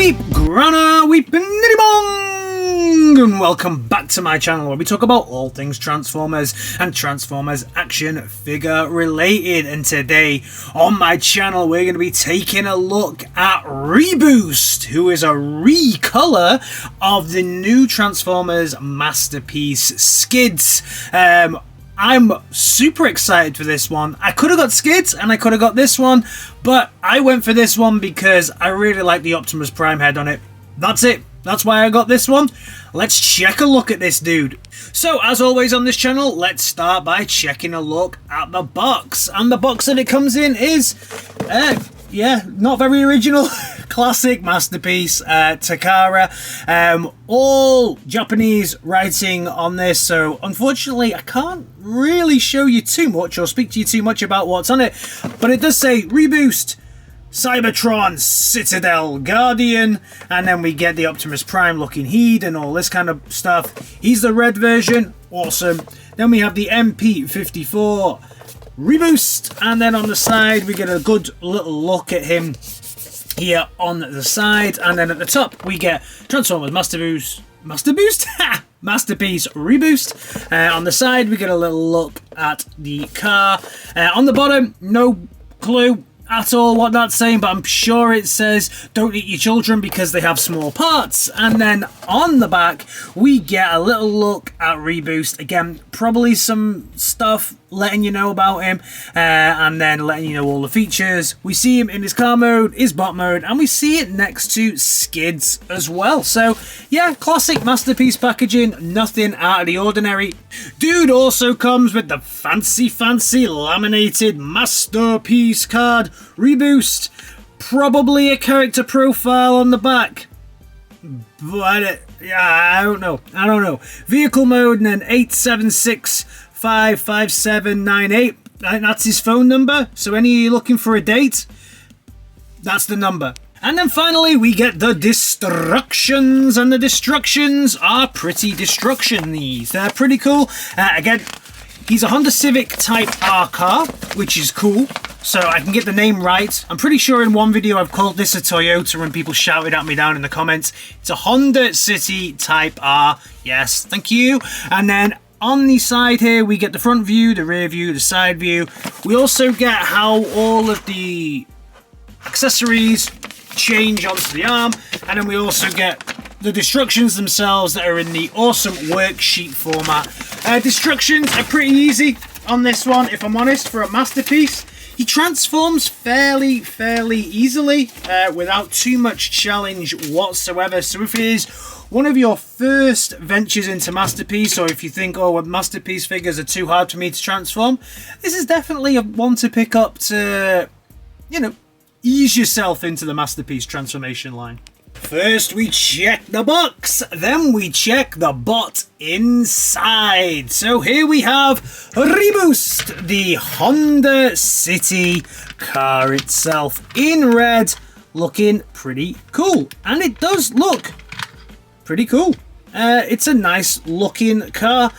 Weep, Grana, Weep, Nitty Bong! And welcome back to my channel where we talk about all things Transformers and Transformers action figure related. And today on my channel we're going to be taking a look at Reeboost, who is a recolor of the new Transformers Masterpiece Skids. I'm super excited for this one. I could have got Skids and I could have got this one, but I went for this one because I really like the Optimus Prime head on it. That's it. That's why I got this one. Let's check a look at this dude. So, as always on this channel, let's start by checking a look at the box. And the box that it comes in is, not very original. Classic Masterpiece, Takara. All Japanese writing on this, so unfortunately I can't really show you too much or speak to you too much about what's on it. But it does say Reeboost, Cybertron, Citadel, Guardian, and then we get the Optimus Prime looking heat and all this kind of stuff. He's the red version, awesome. Then we have the MP54 Reeboost, and then on the side we get a good little look at him here on the side, and then at the top we get Transformers Masterpiece Reeboost. On the side we get a little look at the car. On the bottom, no clue at all what that's saying, but I'm sure it says don't eat your children because they have small parts. And then on the back we get a little look at Reeboost again, probably some stuff letting you know about him, and then letting you know all the features. We see him in his car mode, his bot mode, and we see it next to Skids as well. So yeah, classic Masterpiece packaging, nothing out of the ordinary. Dude also comes with the fancy laminated Masterpiece card. Reeboost, probably a character profile on the back, but I don't know. Vehicle mode, and then 876-55798. That's his phone number, so any of you looking for a date, that's the number. And then finally we get the destructions, and the destructions are pretty destruction-y. They're pretty cool. Again, he's a Honda Civic Type R car, which is cool, so I can get the name right. I'm pretty sure in one video I've called this a Toyota when people shouted at me down in the comments. It's a Honda City Type R. Yes, thank you. And then on the side here we get the front view, the rear view, the side view. We also get how all of the accessories change onto the arm, and then we also get the destructions themselves that are in the awesome worksheet format. Destructions are pretty easy on this one, if I'm honest, for a Masterpiece. He transforms fairly easily without too much challenge whatsoever. So if it is one of your first ventures into Masterpiece, or if you think, oh, Masterpiece figures are too hard for me to transform, this is definitely a one to pick up to, ease yourself into the Masterpiece transformation line. First we check the box, then we check the bot inside. So here we have Reeboost, the Honda City car itself in red, looking pretty cool. And it does look pretty cool. It's a nice looking car.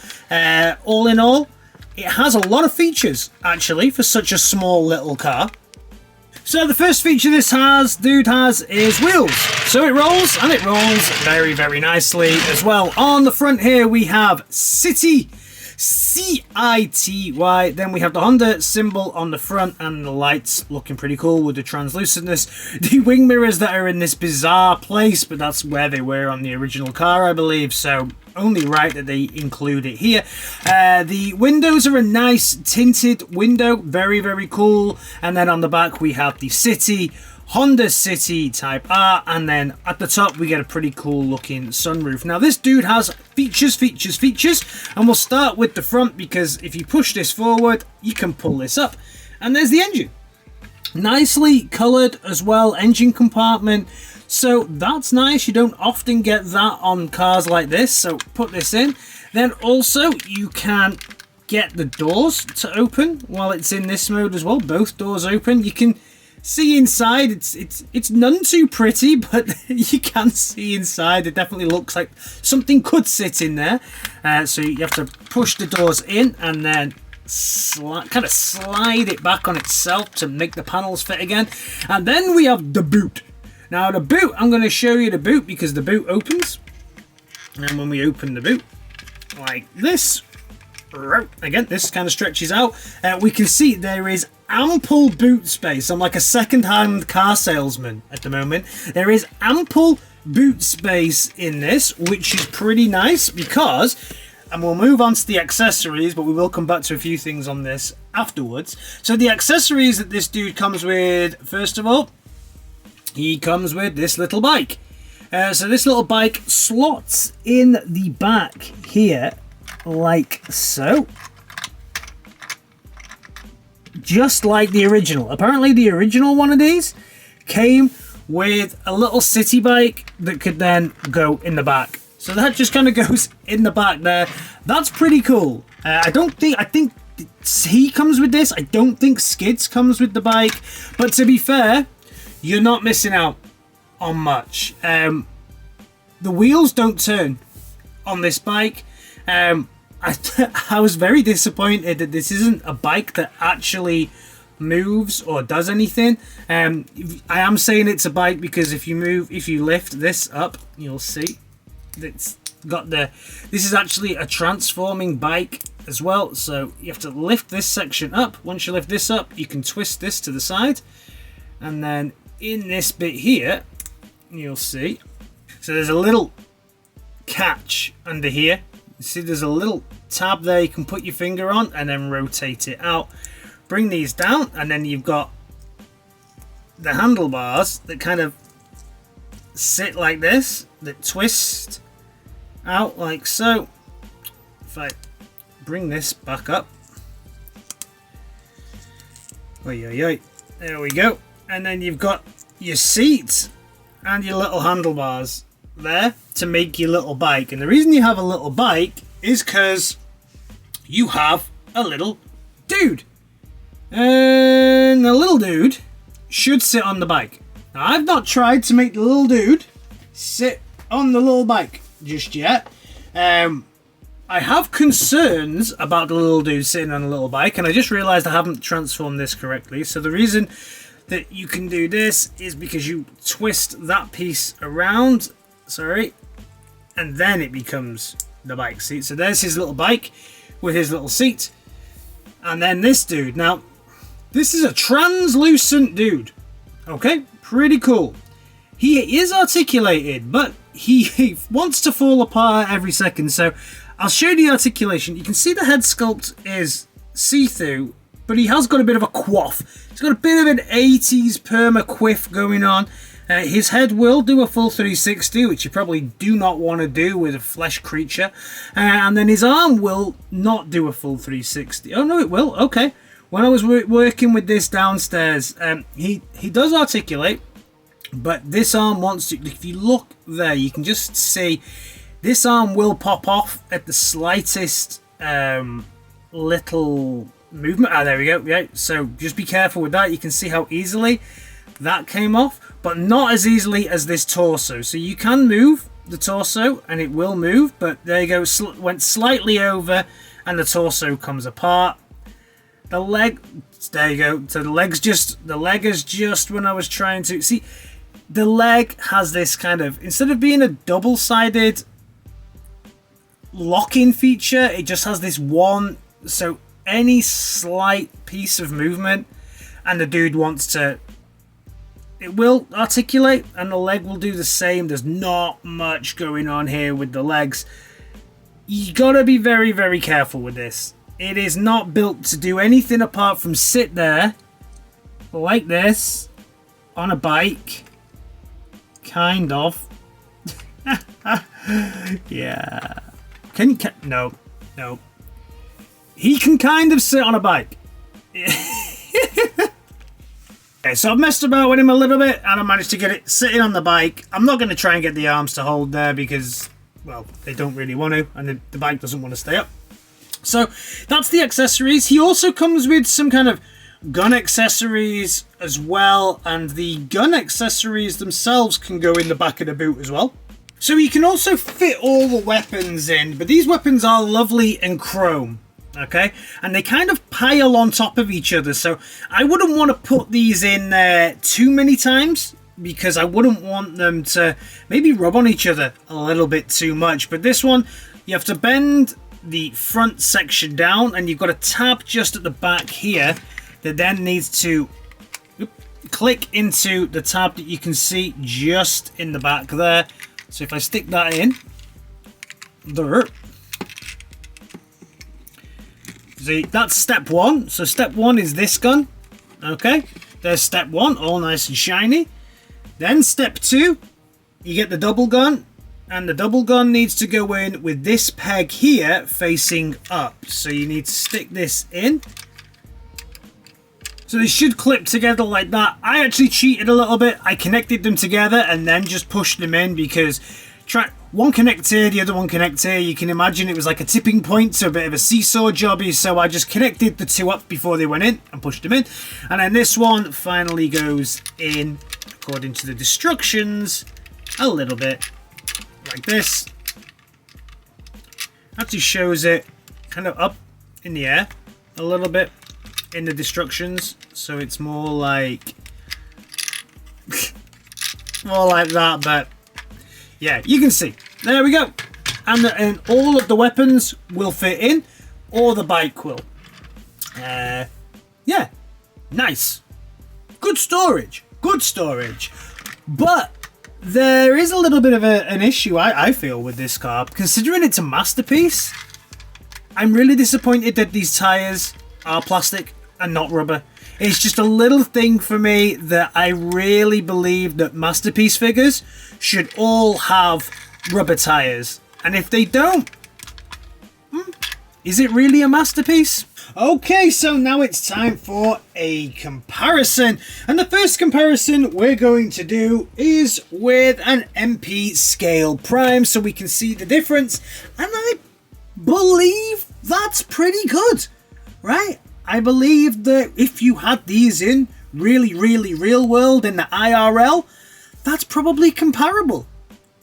All in all, it has a lot of features actually for such a small little car. So the first feature this dude has is wheels. So it rolls, and it rolls very nicely as well. On the front here we have City, C-I-T-Y. Then we have the Honda symbol on the front, and the lights looking pretty cool with the translucentness. The wing mirrors that are in this bizarre place, but that's where they were on the original car, I believe. So only right that they include it here. The windows are a nice tinted window, very cool. And then on the back we have the City, Honda City Type R, and then at the top we get a pretty cool looking sunroof. Now this dude has features, and we'll start with the front, because if you push this forward you can pull this up, and there's the engine. Nicely coloured as well, engine compartment. So that's nice. You don't often get that on cars like this, so put this in. Then also you can get the doors to open while it's in this mode as well. Both doors open. You can see inside. It's none too pretty, but you can see inside. It definitely looks like something could sit in there. So you have to push the doors in and then kind of slide it back on itself to make the panels fit again. And then we have the boot. Now the boot, I'm going to show you the boot because the boot opens. And when we open the boot, like this, again, this kind of stretches out. We can see there is ample boot space. I'm like a second-hand car salesman at the moment. There is ample boot space in this, which is pretty nice because, and we'll move on to the accessories, but we will come back to a few things on this afterwards. So the accessories that this dude comes with, first of all, he comes with this little bike. So this little bike slots in the back here, like so. Just like the original. Apparently the original one of these came with a little city bike that could then go in the back. So that just kind of goes in the back there. That's pretty cool. I think he comes with this. I don't think Skids comes with the bike. But to be fair, you're not missing out on much. The wheels don't turn on this bike. I was very disappointed that this isn't a bike that actually moves or does anything. I am saying it's a bike because if you lift this up, you'll see it's got this is actually a transforming bike as well. So you have to lift this section up. Once you lift this up, you can twist this to the side, and then in this bit here, you'll see. So there's a little catch under here. You see there's a little tab there you can put your finger on and then rotate it out. Bring these down, and then you've got the handlebars that kind of sit like this, that twist out like so. If I bring this back up, there we go. And then you've got your seat and your little handlebars there to make your little bike. And the reason you have a little bike is because you have a little dude. And the little dude should sit on the bike. Now, I've not tried to make the little dude sit on the little bike just yet. I have concerns about the little dude sitting on a little bike, and I just realized I haven't transformed this correctly. So the reason that you can do this is because you twist that piece around, and then it becomes the bike seat. So there's his little bike with his little seat. And then this dude. Now, this is a translucent dude. Okay, pretty cool. He is articulated, but he wants to fall apart every second. So I'll show you the articulation. You can see the head sculpt is see-through, but he has got a bit of a quaff. He's got a bit of an 80s perma quiff going on. His head will do a full 360, which you probably do not want to do with a flesh creature. And then his arm will not do a full 360. Oh, no, it will. Okay. When I was working with this downstairs, he does articulate, but this arm wants to... If you look there, you can just see this arm will pop off at the slightest little movement. Ah, there we go. Yeah, so just be careful with that. You can see how easily that came off, but not as easily as this torso. So you can move the torso and it will move, but there you go, went slightly over and the torso comes apart. The leg, there you go. So the leg is just when I was trying to see, the leg has this kind of, instead of being a double-sided lock-in feature, it just has this one. So any slight piece of movement and the dude wants to, it will articulate and the leg will do the same. There's not much going on here with the legs. You gotta be very, very careful with this. It is not built to do anything apart from sit there like this on a bike. Kind of. Yeah. No. He can kind of sit on a bike. Okay, so I've messed about with him a little bit and I managed to get it sitting on the bike. I'm not going to try and get the arms to hold there because, well, they don't really want to, and the bike doesn't want to stay up. So that's the accessories. He also comes with some kind of gun accessories as well, and the gun accessories themselves can go in the back of the boot as well. So you can also fit all the weapons in, but these weapons are lovely and chrome. Okay, and they kind of pile on top of each other, so I wouldn't want to put these in there too many times. because I wouldn't want them to maybe rub on each other a little bit too much. But this one, you have to bend the front section down, and you've got a tab just at the back here that then needs to click into the tab that you can see just in the back there. So if I stick that in there, see, that's step one. So step one is this gun. Okay, there's step one, all nice and shiny. Then step two, you get the double gun, and the double gun needs to go in with this peg here facing up. So you need to stick this in. So they should clip together like that. I actually cheated a little bit. I connected them together and then just pushed them in, because one connect here, the other one connect here. You can imagine it was like a tipping point, so a bit of a seesaw jobby. So I just connected the two up before they went in and pushed them in. And then this one finally goes in, according to the instructions, a little bit like this. Actually shows it kind of up in the air a little bit in the instructions, so it's more like more like that. But yeah, you can see, there we go. And all of the weapons will fit in, or the bike will. Yeah, nice, good storage, but there is a little bit of an issue I feel with this car. Considering it's a masterpiece, I'm really disappointed that these tires are plastic and not rubber. It's just a little thing for me that I really believe that masterpiece figures should all have rubber tires. And if they don't, is it really a masterpiece? Okay, so now it's time for a comparison. And the first comparison we're going to do is with an MP Scale Prime, so we can see the difference. And I believe that's pretty good, right? I believe that if you had these in really real world in the IRL, that's probably comparable.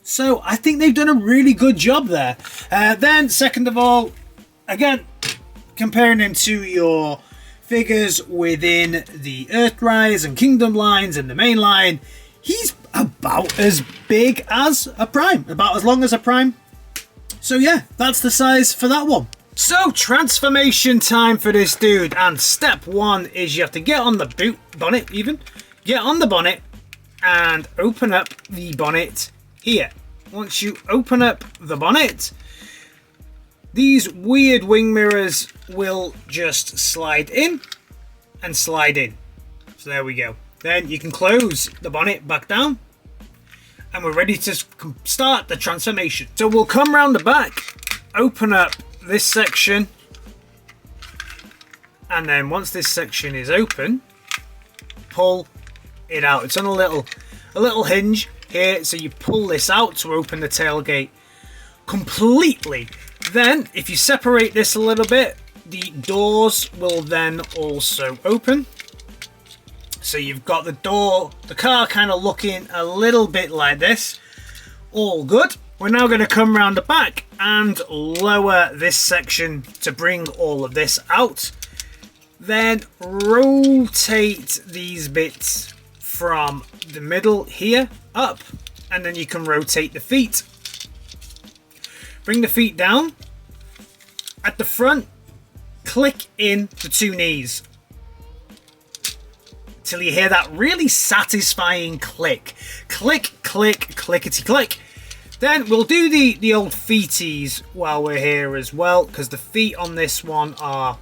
So I think they've done a really good job there. Then second of all, again, comparing them to your figures within the Earthrise and Kingdom lines and the main line, he's about as big as a Prime, about as long as a Prime. So yeah, that's the size for that one. So transformation time for this dude, and step one is you have to get on the bonnet, get on the bonnet and open up the bonnet here. Once you open up the bonnet, these weird wing mirrors will just slide in and slide in. So there we go. Then you can close the bonnet back down, and we're ready to start the transformation. So we'll come round the back, open up this section, and then once this section is open, pull it out. It's on a little hinge here, so you pull this out to open the tailgate completely. Then if you separate this a little bit, the doors will then also open. So you've got the car kind of looking a little bit like this. All good. We're now going to come around the back and lower this section to bring all of this out. Then rotate these bits from the middle here up, and then you can rotate the feet. Bring the feet down. At the front, click in the two knees till you hear that really satisfying click. Click, click, clickety click. Then we'll do the old feeties while we're here as well, because the feet on this one are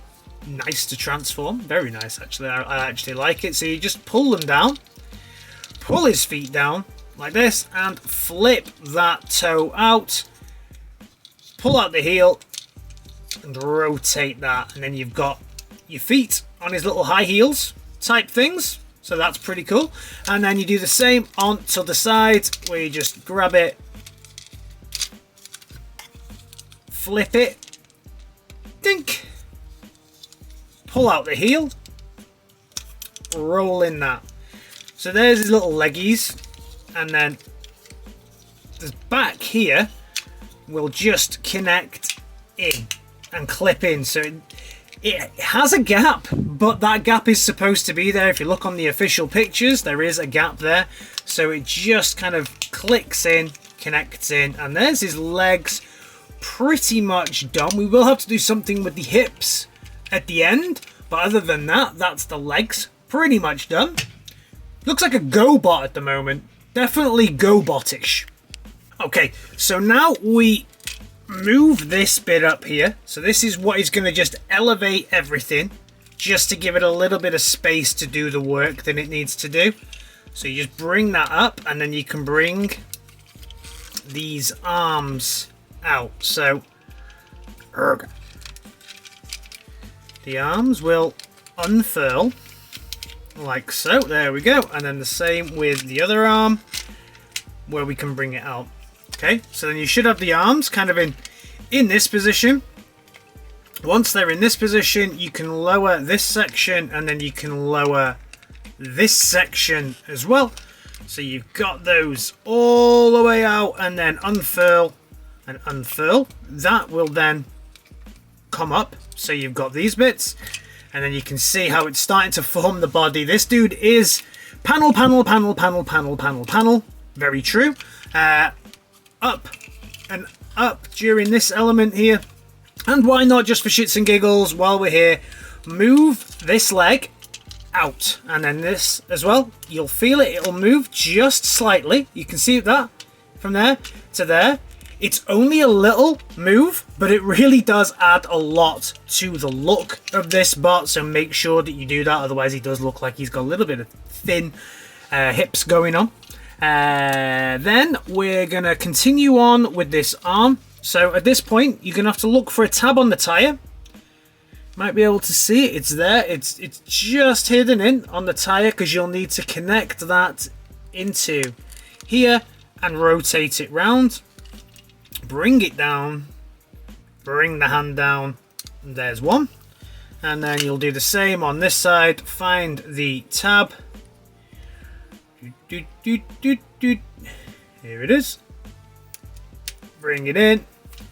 nice to transform. Very nice, actually. I actually like it. So you just pull them down, pull his feet down like this, and flip that toe out. Pull out the heel and rotate that, and then you've got your feet on his little high heels type things. So that's pretty cool. And then you do the same on to the side, where you just grab it, flip it, dink, pull out the heel, roll in that. So there's his little leggies, and then the back here will just connect in and clip in. So it has a gap, but that gap is supposed to be there. If you look on the official pictures, there is a gap there. So it just kind of clicks in, connects in, and there's his legs pretty much done. We will have to do something with the hips at the end, but other than that, that's the legs pretty much done. Looks like a GoBot at the moment. Definitely GoBotish. Okay, so now we move this bit up here. So this is what is going to just elevate everything, just to give it a little bit of space to do the work that it needs to do. So you just bring that up, and then you can bring these arms out. So the arms will unfurl like so. There we go. And then the same with the other arm, where we can bring it out. Okay, so then you should have the arms kind of in this position. Once they're in this position, you can lower this section, and then you can lower this section as well. So you've got those all the way out, and then unfurl and unfurl. That will then come up. So you've got these bits, and then you can see how it's starting to form the body. This dude is panel, panel, panel, panel, panel, panel, panel. Very true. Up and up during this element here. And why not, just for shits and giggles, while we're here, move this leg out, and then this as well. You'll feel it, it'll move just slightly. You can see that from there to there. It's only a little move, but it really does add a lot to the look of this bot, so make sure that you do that, otherwise he does look like he's got a little bit of thin hips going on. Then we're gonna continue on with this arm. So at this point, you're gonna have to look for a tab on the tire. Might be able to see it. It's there. It's just hidden in on the tire, because you'll need to connect that into here and rotate it round. Bring it down. Bring the hand down. There's one. And then you'll do the same on this side. Find the tab. Here it is. Bring it in.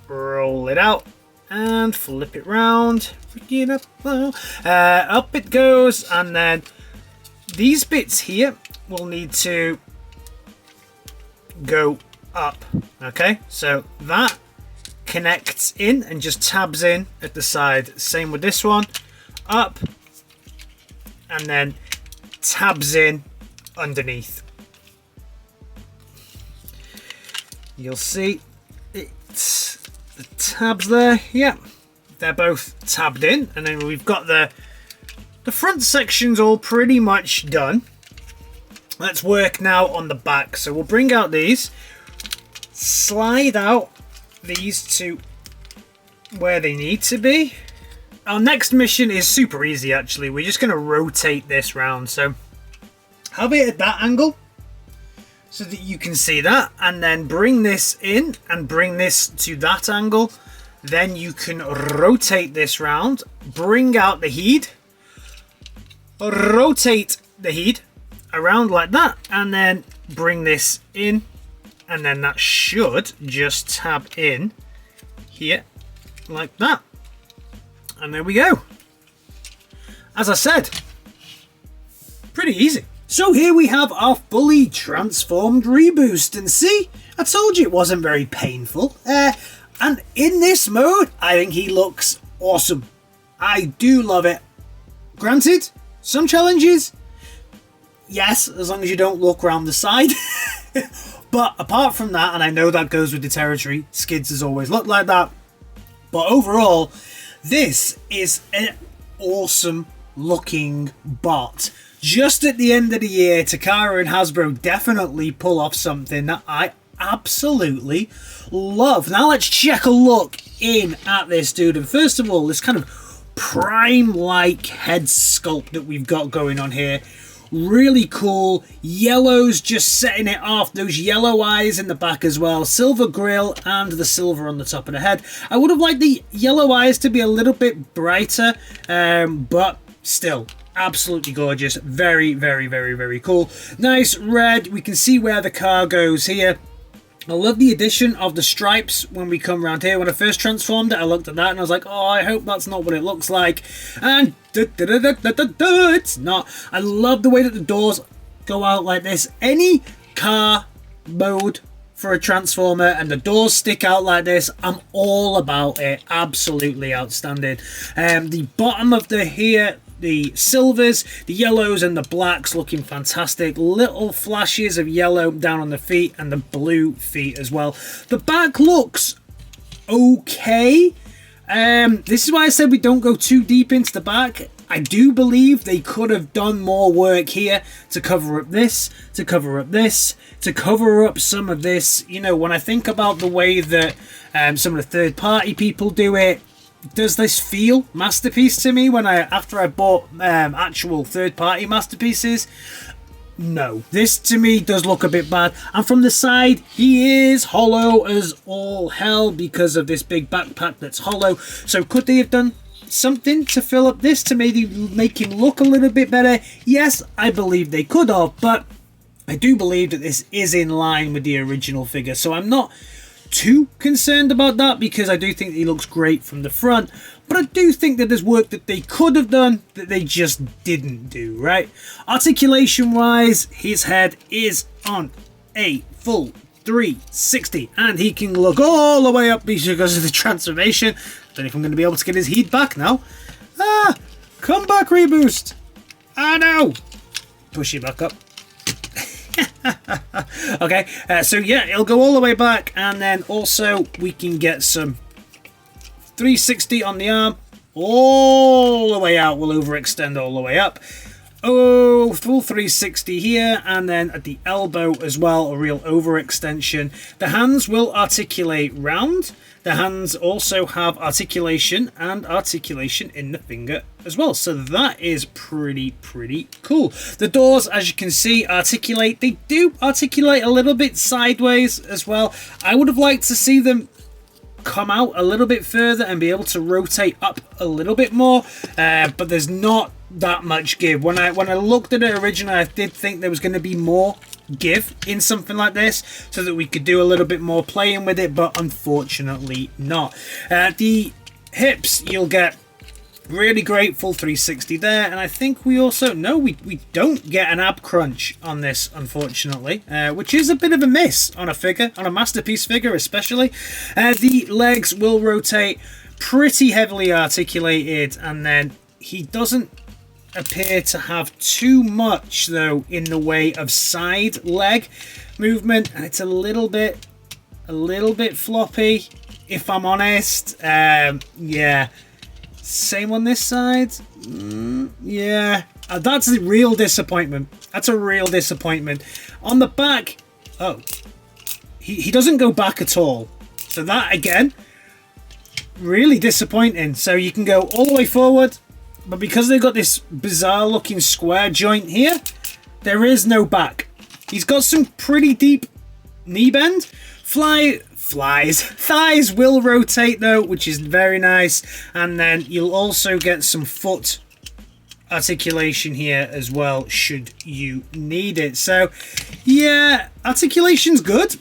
Roll it out. And flip it round. Up it goes. And then these bits here will need to go up. Okay, so that connects in and just tabs in at the side. Same with this one. Up. And then tabs in underneath. You'll see it's the tabs there. Yeah, they're both tabbed in, and then we've got the front section's all pretty much done. Let's work now on the back. So we'll bring out these, slide out these to where they need to be. Our next mission is super easy, actually. We're just going to rotate this round. So have it at that angle so that you can see that, and then bring this in and bring this to that angle. Then you can rotate this round, bring out the head, rotate the head around like that, and then bring this in, and then that should just tab in here like that. And there we go. As I said, pretty easy. So here we have our fully transformed Reeboost, and see, I told you it wasn't very painful. And in this mode, I think he looks awesome. I do love it. Granted, some challenges, yes, as long as you don't look around the side. But apart from that, and I know that goes with the territory, skids has always looked like that. But overall, this is an awesome looking bot. Just at the end of the year, Takara and Hasbro definitely pull off something that I absolutely love. Now let's check a look in at this dude. And first of all, this kind of prime-like head sculpt that we've got going on here. Really cool. Yellows just setting it off. Those yellow eyes in the back as well. Silver grill and the silver on the top of the head. I would have liked the yellow eyes to be a little bit brighter, but still absolutely gorgeous. Very, very, very, very cool. Nice red. We can see where the car goes here. I love the addition of the stripes when we come around here. When I first transformed it, I looked at that and I was like, oh, I hope that's not what it looks like. And it's not. I love the way that the doors go out like this. Any car mode for a Transformer and the doors stick out like this, I'm all about it. Absolutely outstanding. The bottom of the silvers, the yellows and the blacks looking fantastic. Little flashes of yellow down on the feet and the blue feet as well. The back looks okay. This is why I said we don't go too deep into the back. I do believe they could have done more work here to cover up this, to cover up this, to cover up some of this. You know, when I think about the way that some of the third-party people do it, does this feel masterpiece to me after I bought actual third-party masterpieces? No. This to me does look a bit bad. And from the side, he is hollow as all hell because of this big backpack that's hollow. So could they have done something to fill up this to maybe make him look a little bit better? Yes, I believe they could have, but I do believe that this is in line with the original figure. So I'm not too concerned about that because I do think that he looks great from the front, but I do think that there's work that they could have done that they just didn't do, right? Articulation wise, his head is on a full 360 and he can look all the way up because of the transformation. I don't know if I'm going to be able to get his heat back now. Come back, Reeboost. No. Push it back up. Okay, so yeah, it'll go all the way back, and then also we can get some 360 on the arm, all the way out. We'll overextend all the way up. Oh, full 360 here, and then at the elbow as well, a real overextension. The hands will articulate round. The hands also have articulation and articulation in the finger as well. So that is pretty cool. The doors, as you can see, articulate. They do articulate a little bit sideways as well. I would have liked to see them come out a little bit further and be able to rotate up a little bit more, but there's not that much give. When I looked at it originally, I did think there was going to be more give in something like this so that we could do a little bit more playing with it, but unfortunately not. The hips, you'll get really great full 360 there, and I think we also we don't get an ab crunch on this, unfortunately, which is a bit of a miss on a figure, on a masterpiece figure especially. The legs will rotate, pretty heavily articulated, and then he doesn't appear to have too much though in the way of side leg movement, and it's a little bit floppy, if I'm honest. Yeah, same on this side. Yeah, that's a real disappointment. That's a real disappointment. On the back, he doesn't go back at all, so that again, really disappointing. So you can go all the way forward, but because they've got this bizarre looking square joint here, there is no back. He's got some pretty deep knee bend. Thighs will rotate though, which is very nice. And then you'll also get some foot articulation here as well, should you need it. So yeah, articulation's good,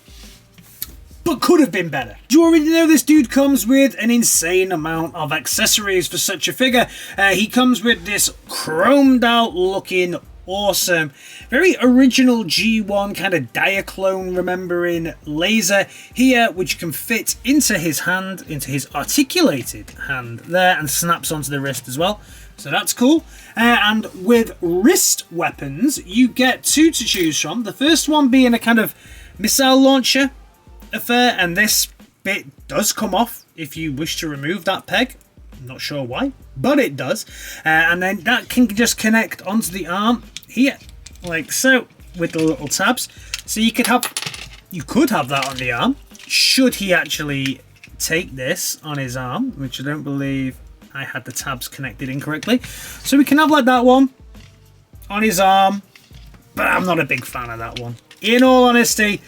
but could have been better. Do you already know this dude comes with an insane amount of accessories for such a figure? He comes with this chromed out looking awesome, very original G1 kind of Diaclone remembering laser here, which can fit into his hand, into his articulated hand there, and snaps onto the wrist as well. So that's cool. And with wrist weapons, you get two to choose from. The first one being a kind of missile launcher affair, and this bit does come off if you wish to remove that peg. I'm not sure why, but it does. And then that can just connect onto the arm here, like so, with the little tabs. So you could have that on the arm, should he actually take this on his arm, which I don't believe I had the tabs connected incorrectly. So we can have like that one on his arm, but I'm not a big fan of that one. In all honesty,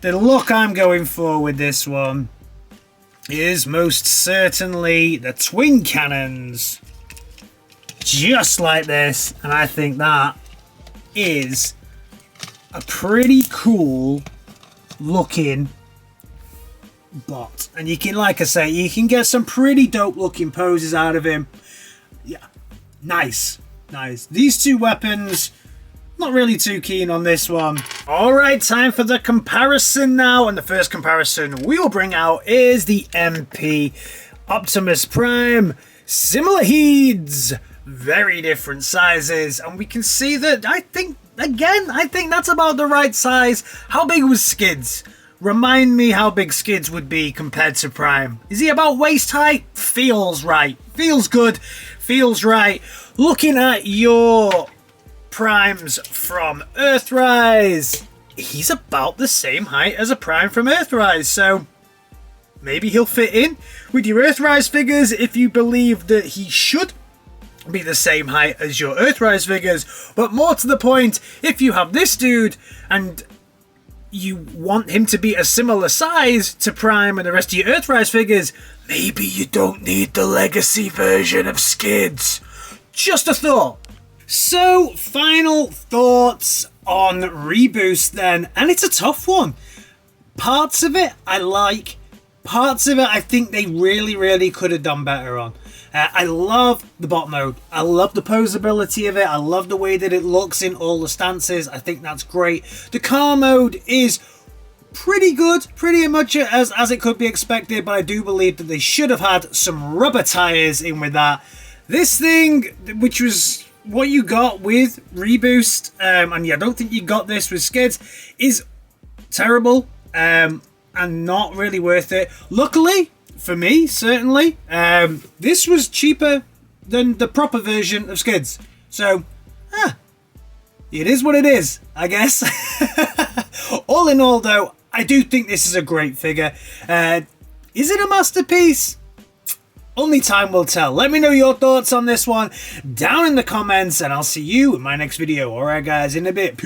the look I'm going for with this one is most certainly the twin cannons, just like this, and I think that is a pretty cool looking bot. And you can, like I say, you can get some pretty dope looking poses out of him. Yeah, nice. These two weapons, Not really too keen on this one. Alright, time for the comparison now. And the first comparison we will bring out is the MP Optimus Prime. Similar heads, very different sizes. And we can see that, I think that's about the right size. How big was Skids? Remind me how big Skids would be compared to Prime. Is he about waist height? Feels right. Feels good. Feels right. Looking at your Primes from Earthrise, he's about the same height as a Prime from Earthrise, so maybe he'll fit in with your Earthrise figures if you believe that he should be the same height as your Earthrise figures. But more to the point, if you have this dude and you want him to be a similar size to Prime and the rest of your Earthrise figures, maybe you don't need the Legacy version of Skids. Just a thought. So, final thoughts on Reeboost then, and it's a tough one. Parts of it I like, parts of it I think they really could have done better on. I love the bot mode, I love the poseability of it, I love the way that it looks in all the stances, I think that's great. The car mode is pretty good, pretty much as it could be expected, but I do believe that they should have had some rubber tyres in with that. This thing, which was what you got with Reeboost, and yeah, I don't think you got this with Skids, is terrible and not really worth it. Luckily, for me, certainly, this was cheaper than the proper version of Skids. So, it is what it is, I guess. All in all, though, I do think this is a great figure. Is it a masterpiece? Only time will tell. Let me know your thoughts on this one down in the comments, and I'll see you in my next video. Alright guys, in a bit.